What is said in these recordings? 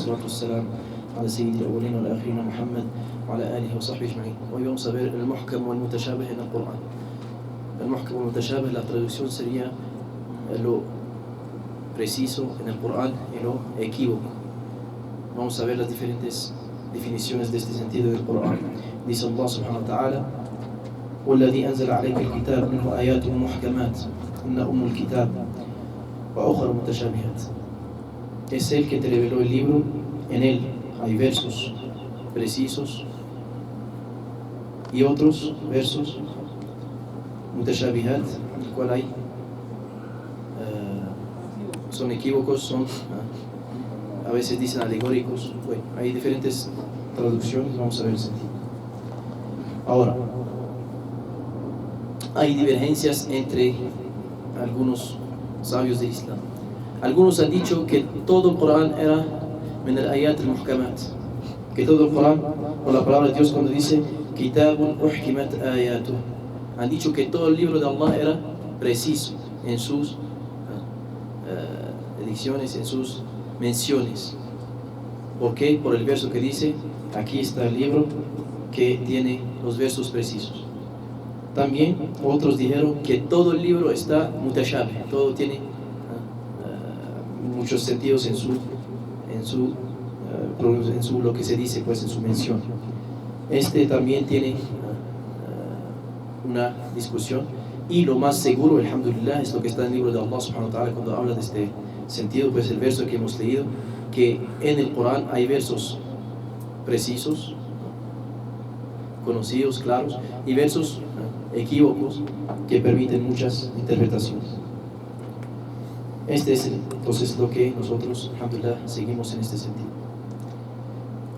salatu wassalam ala sayyidil awwalin wal akhirin Muhammad wa ala alihi wa sahbihi ajma'in. Hoy vamos a ver el muhkam wal mutashabih en el Corán. El muhkam wal mutashabih, la traducción sería lo preciso en el Corán y lo equívoco. Vamos a ver las diferentes definiciones de este sentido del Corán. Dice Allah subhanahu wa ta'ala: والذي أنزل عليك الكتاب منه آيات محكمات إن أم الكتاب وأخر متشابهات. Es el que te reveló el libro, en él hay versos precisos y otros versos mutashabihat, en el cual hay son equívocos, son a veces dicen alegóricos. Bueno, hay diferentes traducciones, vamos a ver el sentido. Ahora, hay divergencias entre algunos sabios del Islam. Algunos han dicho que todo el Corán era min al-ayat al-muhkamat, que todo el Corán, por la palabra de Dios, cuando dice kitabun uhkimat ayatuh, han dicho que todo el libro de Allah era preciso en sus dicciones, en sus menciones. ¿Por qué? Por el verso que dice: aquí está el libro que tiene los versos precisos. También otros dijeron que todo el libro está mutashabih, todo tiene muchos sentidos en su lo que se dice, pues, en su mención. Este también tiene una discusión, y lo más seguro, alhamdulillah, es lo que está en el libro de Allah subhanahu wa ta'ala cuando habla de este sentido, pues el verso que hemos leído, que en el Corán hay versos precisos, conocidos, claros, y versos equívocos que permiten muchas interpretaciones. Este es entonces lo que nosotros, alhamdulillah, seguimos en este sentido.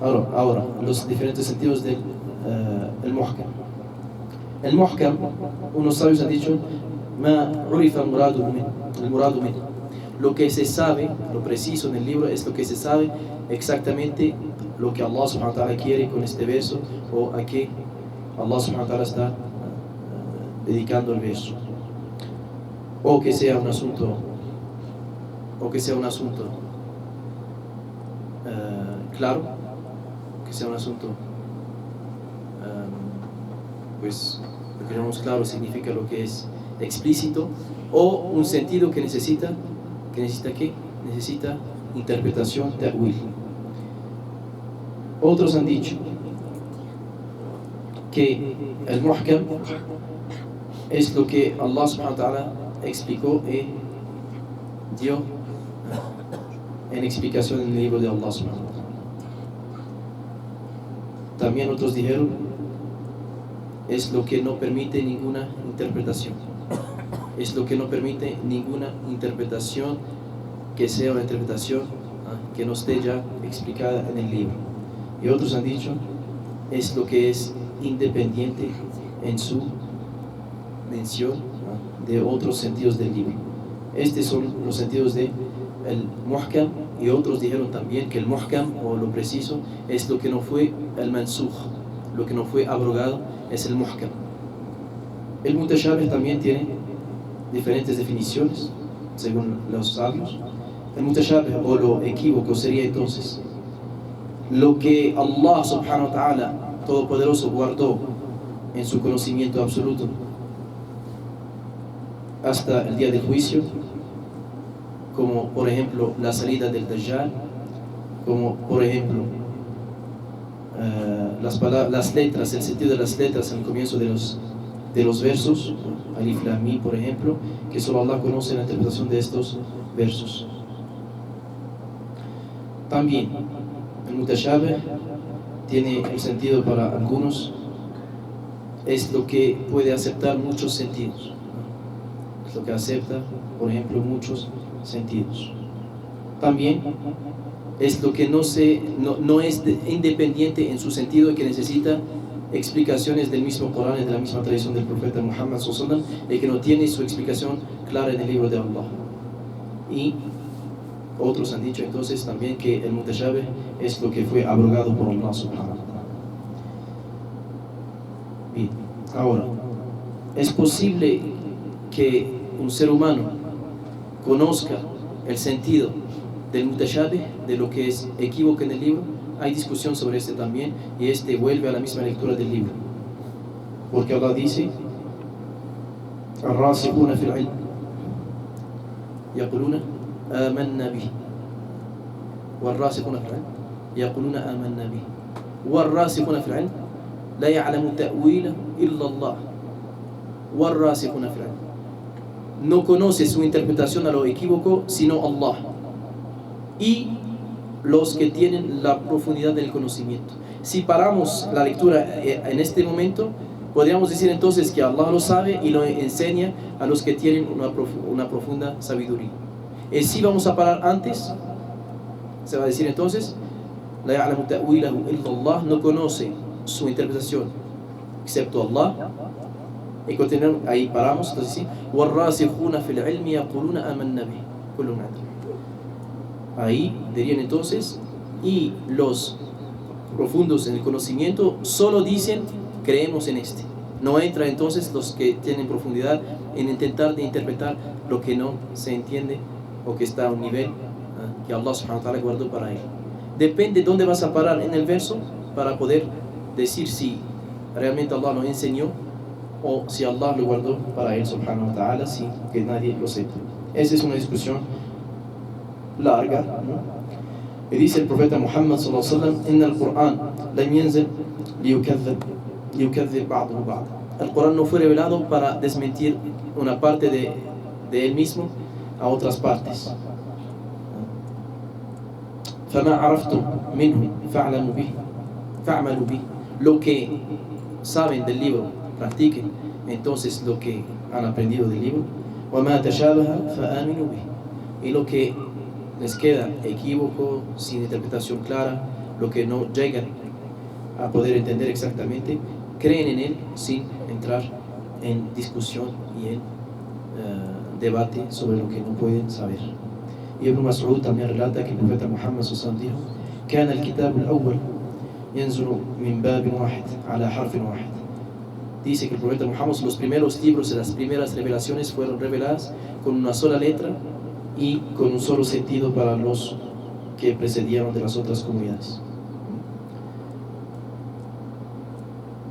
Ahora los diferentes sentidos del el muhkam. El muhkam, unos sabios han dicho: ma urifa al-muradu min. Lo que se sabe, lo preciso en el libro, es lo que se sabe exactamente lo que Allah subhanahu wa ta'ala quiere con este verso, o a qué Allah subhanahu wa ta'ala está dedicando el verso, o que sea un asunto claro, que sea un asunto pues lo que llamamos claro significa lo que es explícito, o un sentido que necesita interpretación, ta'wil. Otros han dicho que el muhkam es lo que Allah subhanahu wa ta'ala explicó y dio en explicación en el libro de Allah subhanahu wa ta'ala. También otros dijeron: es lo que no permite ninguna interpretación. Es lo que no permite ninguna interpretación que sea una interpretación que no esté ya explicada en el libro. Y otros han dicho: es lo que es independiente en su mención de otros sentidos del libro. Estos son los sentidos del muhkam. Y otros dijeron también que el muhkam, o lo preciso, es lo que no fue el mansukh, lo que no fue abrogado, es el muhkam. El mutashabih también tiene diferentes definiciones según los sabios. El mutashabih, o lo equívoco, sería entonces lo que Allah subhanahu wa ta'ala todopoderoso guardó en su conocimiento absoluto hasta el día del juicio, como por ejemplo la salida del Dajjal, como por ejemplo las letras, el sentido de las letras al comienzo de los versos, Alif Lam Mim, por ejemplo, que solo Allah conoce la interpretación de estos versos. También el mutashabih tiene el sentido para algunos, es lo que puede aceptar muchos sentidos, es lo que acepta, por ejemplo, muchos sentidos. También es lo que no es independiente en su sentido y que necesita explicaciones del mismo Corán y de la misma tradición del profeta Muhammad sallallahu alaihi wasallam, y que no tiene su explicación clara en el libro de Allah. Y otros han dicho entonces también que el mutashabih es lo que fue abrogado por Allah subhanahu wa ta'ala. Bien, ahora, ¿es posible que un ser humano conozca el sentido del mutashabih, de lo que es equívoco en el libro, hay discusión sobre este también, y este vuelve a la misma lectura del libro, porque Allah dice: الراسخون في العلم يقولون آمنا به والراسخون في العلم يقولون آمنا به والراسخون في العلم لا يعلم تأويله إلا الله والراسخون في العلم. No conoce su interpretación a lo equívoco sino Allah y los que tienen la profundidad del conocimiento. Si paramos la lectura en este momento, podríamos decir entonces que Allah lo sabe y lo enseña a los que tienen una profunda sabiduría. Y si vamos a parar antes, se va a decir entonces: la ya'lamu ta'wilahu illa Allah, no conoce su interpretación excepto Allah. Y continuamos, ahí paramos, entonces sí: وَالرَّاسِخُونَ فِي الْعِلْمِ يَقُولُونَ آمَنَّا بِهِ كُلٌّ مِنْ عِندِ. Ahí dirían entonces, y los profundos en el conocimiento solo dicen: creemos en este. No entra entonces los que tienen profundidad en intentar de interpretar lo que no se entiende o que está a un nivel que Allah subhanahu wa ta'ala guardó para él. Depende dónde vas a parar en el verso para poder decir si realmente Allah lo enseñó o si Allah lo guardó para él subhanahu wa ta'ala, sin que nadie lo sepa. Esa es una discusión larga, ¿no? Y dice el profeta Muhammad sallallahu alaihi wasallam: en el Corán lam yanzil liyukadhib ba'duhu ba'd. El Corán no fue revelado para desmentir una parte de él mismo a otras partes. فما عرفتم منه فاعلموا به فاعملوا به. Lo que saben del libro, practiquen entonces lo que han aprendido del libro. وما تشابه فآمنوا به. Y lo que les queda equívoco, sin interpretación clara, lo que no llegan a poder entender exactamente, creen en él sin entrar en discusión y en debate sobre lo que no pueden saber. Y Ibn Mas'ud también relata que el profeta Muhammad sallallahu alaihi wasallam dijo: كان الكتاب الأول ينزل من باب واحد على حرف واحد. Dice que el profeta Muhammad, los primeros libros y las primeras revelaciones fueron reveladas con una sola letra y con un solo sentido para los que precedieron de las otras comunidades.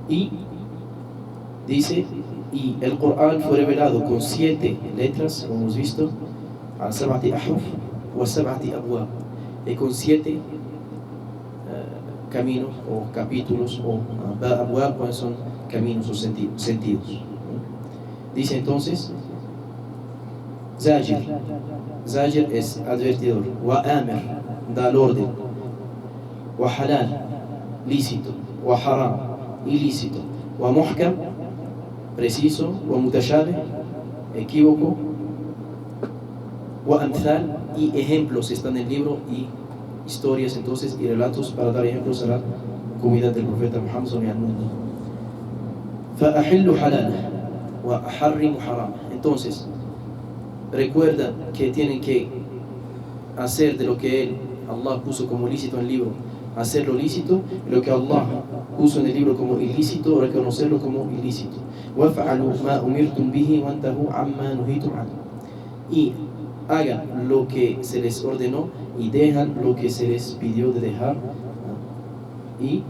Y dice: y el Corán fue revelado con 7 letras, como hemos visto, al sab'ati ahruf wa sab'ati abwab, y con 7 caminos o capítulos, o abwab, pues son caminos o sentidos. Dice entonces: Zajir, Zajir es advertidor, wa amir, da el orden, wa halal, lícito, wa haram, ilícito, wa muhkam, preciso, wa mutashabih, equívoco, wa amthal, y ejemplos están en el libro, y historias entonces y relatos para dar ejemplos a la comunidad del profeta Muhammad sallallahu alaihi wasallam. Fa ahillu halala wa aharrimu haram. Entonces recuerda que tienen que hacer de lo que Allah puso como lícito en el libro, hacerlo lícito, y lo que Allah puso en el libro como ilícito, reconocerlo como ilícito. وَفَعَلُوا مَا أُمِرْتُمْ بِهِ وَانْتَهُوا عَمَّا نُهِيتُمْ عَنْهُ. Y hagan lo que se les ordenó y dejan lo que se les pidió de dejar. Y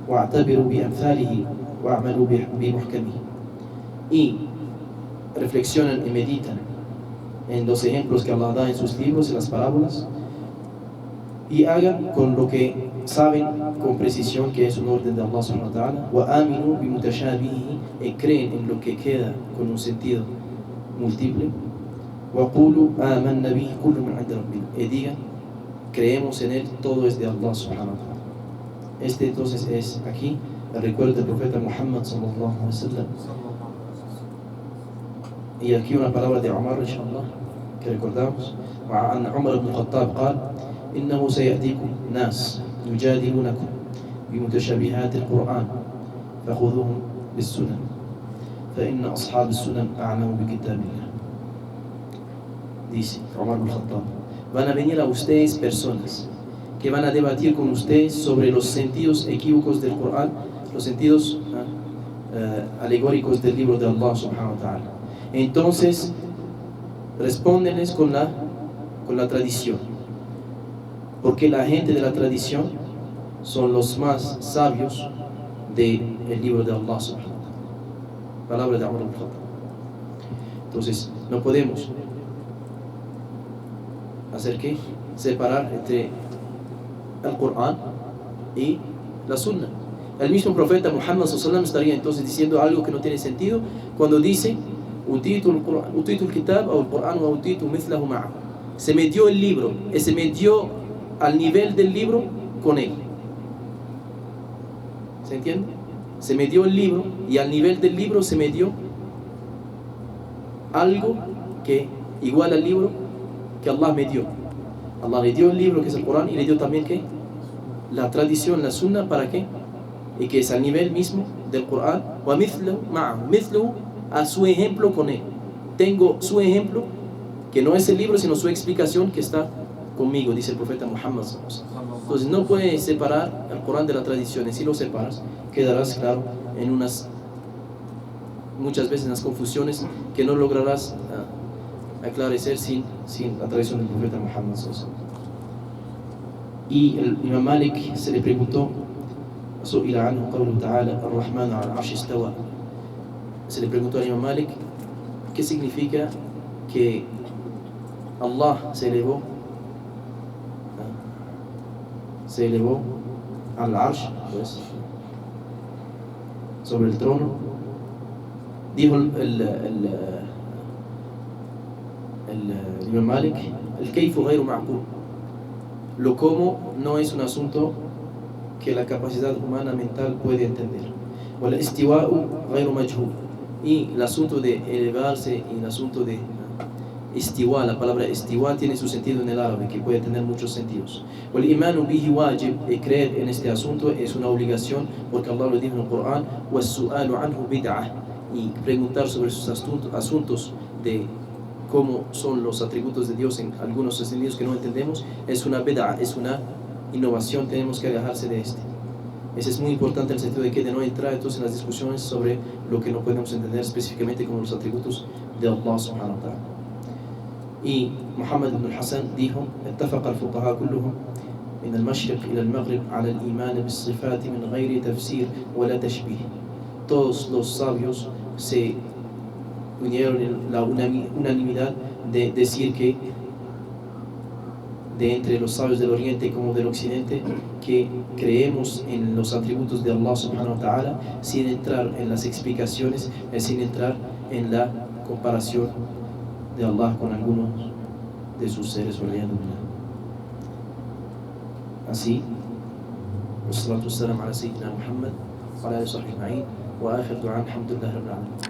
وَاعْتَبِرُوا بِأَمْثَالِهِ وَاعْمَلُوا بِمُحْكَمِهِ. Y reflexionan y meditan en los ejemplos que Allah da en sus libros y las parábolas, y hagan con lo que saben con precisión que es un orden de Allah subhanahu wa ta'ala. Wa aminu bi mutashabihi, y creen en lo que queda con un sentido múltiple. Wa qulu amanna bihi kullu min 'inda rabbina, y digan: creemos en él, todo es de Allah subhanahu wa ta'ala. Este entonces es aquí el recuerdo del profeta Muhammad sallallahu alaihi wasallam. Y aquí una palabra de Umar, inshallah, que recordamos. وعن عمر بن الخطاب قال: إنه سيأتيكم ناس يجادلونكم بمتشابهات القرآن فخذوهم بالسنن فإن أصحاب السنن أعلم بكتاب الله. Dice Umar ibn al-Khattab: van a venir a ustedes personas que van a debatir con ustedes sobre los sentidos equívocos del Corán, los sentidos alegóricos del libro de Allah subhanahu wa ta'ala. Entonces respóndenles con la tradición, Porque la gente de la tradición son los más sabios del libro de Allah subhanahu wa ta'ala. Palabra de Umar ibn Khattab. Entonces, no podemos hacer que separar entre el Corán y la Sunna. El mismo profeta Muhammad sallallahu alaihi wasallam estaría entonces diciendo algo que no tiene sentido cuando dice utitu el kitab o el Corán o utitu mithlahu ma'ahu. Se me dio el libro y se me dio al nivel del libro con él. ¿Se entiende? Se me dio el libro y al nivel del libro se me dio algo que igual al libro que Allah me dio. Allah le dio el libro que es el Corán y le dio también ¿qué? La tradición, la Sunna, ¿para qué? Y que es al nivel mismo del Corán. Wa mithlu ma'ahu, mithlu, a su ejemplo con él. Tengo su ejemplo, que no es el libro, sino su explicación que está conmigo, dice el profeta Muhammad. Entonces no puedes separar el Corán de la tradición. Y si lo separas, quedarás, claro, en muchas veces en las confusiones que no lograrás aclarecer sin la tradición del profeta Muhammad. Y el Imam Malik se le preguntó, se le preguntó al Imam Malik qué significa que Allah se elevó al Arsh, pues, sobre el trono. Dijo el Imam Malik, el kayfu ghayru ma'qul. Lo cómo no es un asunto que la capacidad humana mental puede entender. Wal istiwa'u ghayru majhul. Y el asunto de elevarse y el asunto de istiwa, la palabra istiwa tiene su sentido en el árabe, que puede tener muchos sentidos. Wal imanu bihi wajib, y creer en este asunto es una obligación, porque Allah lo dijo en el Corán, was su'alu anhu bid'ah, y preguntar sobre sus asuntos de cómo son los atributos de Dios en algunos sentidos que no entendemos, es una bid'ah, es una innovación, tenemos que alejarse de este. Ese es muy importante en el sentido de que de no entrar entonces en las discusiones sobre lo que no podemos entender específicamente como los atributos de Allah subhanahu wa ta'ala. Y Muhammad ibn al-Hasan dijo, اتفق الفقهاء كلهم من المشرق إلى المغرب على الإيمان بالصفات من غير تفسير ولا تشبيه. Todos los sabios se unieron en la unanimidad de decir que de entre los sabios del Oriente como del Occidente, que creemos en los atributos de Allah subhanahu wa ta'ala sin entrar en las explicaciones, sin entrar en la comparación de Allah con algunos de sus seres. Así, wassalatu wassalamu ala sayyidina Muhammad wa ala alihi wa sahbihi ajma'in, wa akhir du'a alhamdulillahi rabbil alamin.